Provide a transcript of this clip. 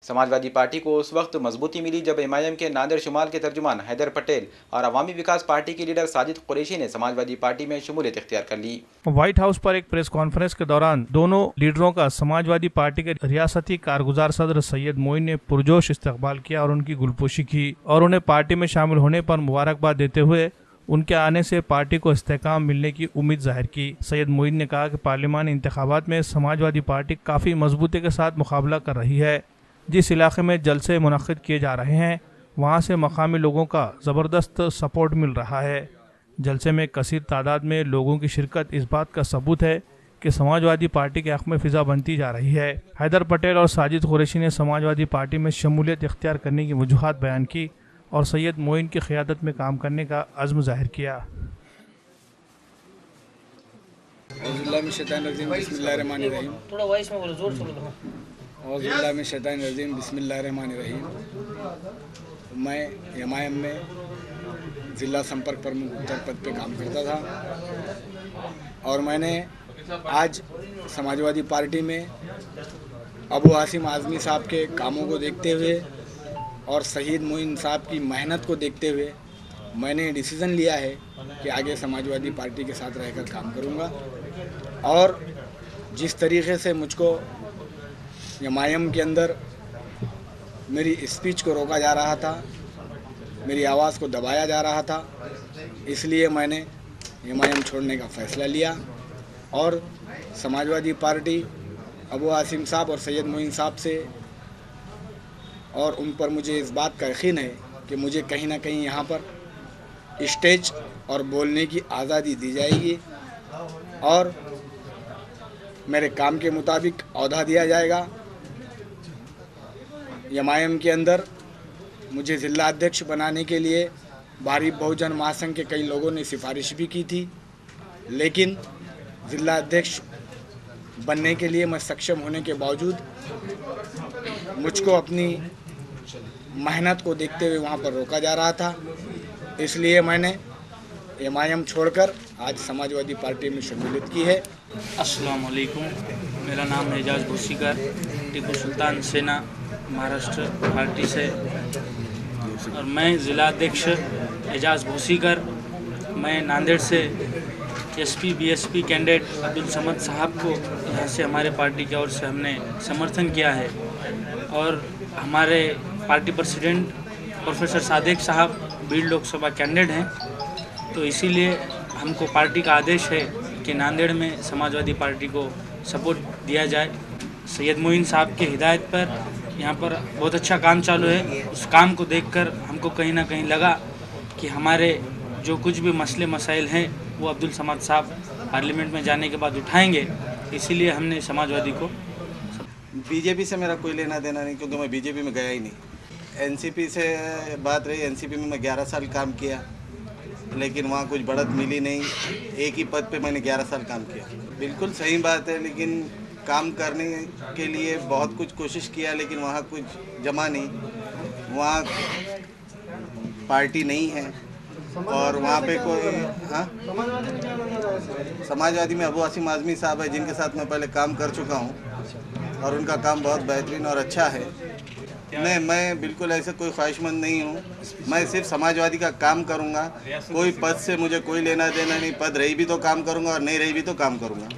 Samajwadi party को उस वक्त मजबूती मिली जब एमआईएम के नांदेड़ शुमाल के तर्जुमान हैदर पटेल और अवामी विकास पार्टी के लीडर साजिद कुरैशी ने समाजवादी पार्टी में शमूलियत इख्तियार कर ली। व्हाइट हाउस पर एक प्रेस कॉन्फ्रेंस के दौरान दोनों लीडरों का समाजवादी पार्टी के रियासती कारगुजार सदर सैयद मोइन ने पुरजोश इस्तकबाल किया और उनकी गुलपोशी की और उन्हें पार्टी में शामिल होने पर मुबारकबाद देते हुए उनके आने से पार्टी को इस्तेकाम मिलने की उम्मीद जाहिर की। सैयद मोइन ने कहा कि पार्लिमानी इंतखाबात में समाजवादी पार्टी काफ़ी मजबूती के साथ मुकाबला कर रही है। जिस इलाके में जलसे मुनक्किद किए जा रहे हैं वहाँ से मकामी लोगों का ज़बरदस्त सपोर्ट मिल रहा है। जलसे में कसीर तादाद में लोगों की शिरकत इस बात का सबूत है कि समाजवादी पार्टी के हक़ में फ़िज़ा बनती जा रही है। हैदर पटेल और साजिद कुरैशी ने समाजवादी पार्टी में शमूलियत इख्तियार करने की वजूहात बयान की और सैयद मोइन की क़ियादत में काम करने का अज़्म ज़ाहिर किया। बिस्मिल्लाहिर्रहमानिर्रहीम। मैं एमआईएम में ज़िला संपर्क प्रमुख उत्तर पद पे काम करता था और मैंने आज समाजवादी पार्टी में अबू आसिम आज़मी साहब के कामों को देखते हुए और सैयद मोइन साहब की मेहनत को देखते हुए मैंने डिसीज़न लिया है कि आगे समाजवादी पार्टी के साथ रहकर काम करूंगा। और जिस तरीके से मुझको एमआईएम के अंदर मेरी स्पीच को रोका जा रहा था, मेरी आवाज़ को दबाया जा रहा था, इसलिए मैंने एमआईएम छोड़ने का फ़ैसला लिया और समाजवादी पार्टी अबू आसिम साहब और सैयद मोइन साहब से और उन पर मुझे इस बात का यकीन है कि मुझे कहीं ना कहीं यहाँ पर स्टेज और बोलने की आज़ादी दी जाएगी और मेरे काम के मुताबिक औहदा दिया जाएगा। एमआईएम के अंदर मुझे ज़िला अध्यक्ष बनाने के लिए भारी बहुजन महासंघ के कई लोगों ने सिफारिश भी की थी, लेकिन ज़िला अध्यक्ष बनने के लिए मैं सक्षम होने के बावजूद मुझको अपनी मेहनत को देखते हुए वहाँ पर रोका जा रहा था, इसलिए मैंने एमआईएम छोड़कर आज समाजवादी पार्टी में शमूलियत की है। अस्सलाम वालेकुम, मेरा नाम है एजाज भूसीकर, टीपू सुल्तान सेना महाराष्ट्र पार्टी से और मैं ज़िला अध्यक्ष एजाज भूसीकर। मैं नांदेड़ से SP BSP candidate Abdul Samad साहब को यहाँ से हमारे पार्टी की ओर से हमने समर्थन किया है और हमारे पार्टी प्रेसिडेंट प्रोफेसर सादिक साहब बीड़ लोकसभा कैंडिडेट हैं, तो इसीलिए हमको पार्टी का आदेश है कि नांदेड़ में समाजवादी पार्टी को सपोर्ट दिया जाए। सैयद मोइन साहब की हिदायत पर यहाँ पर बहुत अच्छा काम चालू है। उस काम को देखकर हमको कहीं ना कहीं लगा कि हमारे जो कुछ भी मसले मसाइल हैं वो अब्दुल समद साहब पार्लियामेंट में जाने के बाद उठाएंगे, इसीलिए हमने समाजवादी को। बीजेपी से मेरा कोई लेना देना नहीं, क्योंकि मैं बीजेपी में गया ही नहीं। एनसीपी से बात रही, एनसीपी में मैं 11 साल काम किया, लेकिन वहाँ कुछ बढ़त मिली नहीं। एक ही पद पे मैंने 11 साल काम किया। बिल्कुल सही बात है, लेकिन काम करने के लिए बहुत कुछ कोशिश किया, लेकिन वहाँ कुछ जमा नहीं। वहाँ पार्टी नहीं है और वहाँ पे कोई समाजवादी में अबू आसिम आज़मी साहब है, जिनके साथ मैं पहले काम कर चुका हूँ और उनका काम बहुत बेहतरीन और अच्छा है। नहीं, मैं बिल्कुल ऐसे कोई ख्वाहिशमंद नहीं हूँ। मैं सिर्फ समाजवादी का काम करूँगा। कोई पद से मुझे कोई लेना देना नहीं। पद रही भी तो काम करूँगा और नहीं रही भी तो काम करूँगा।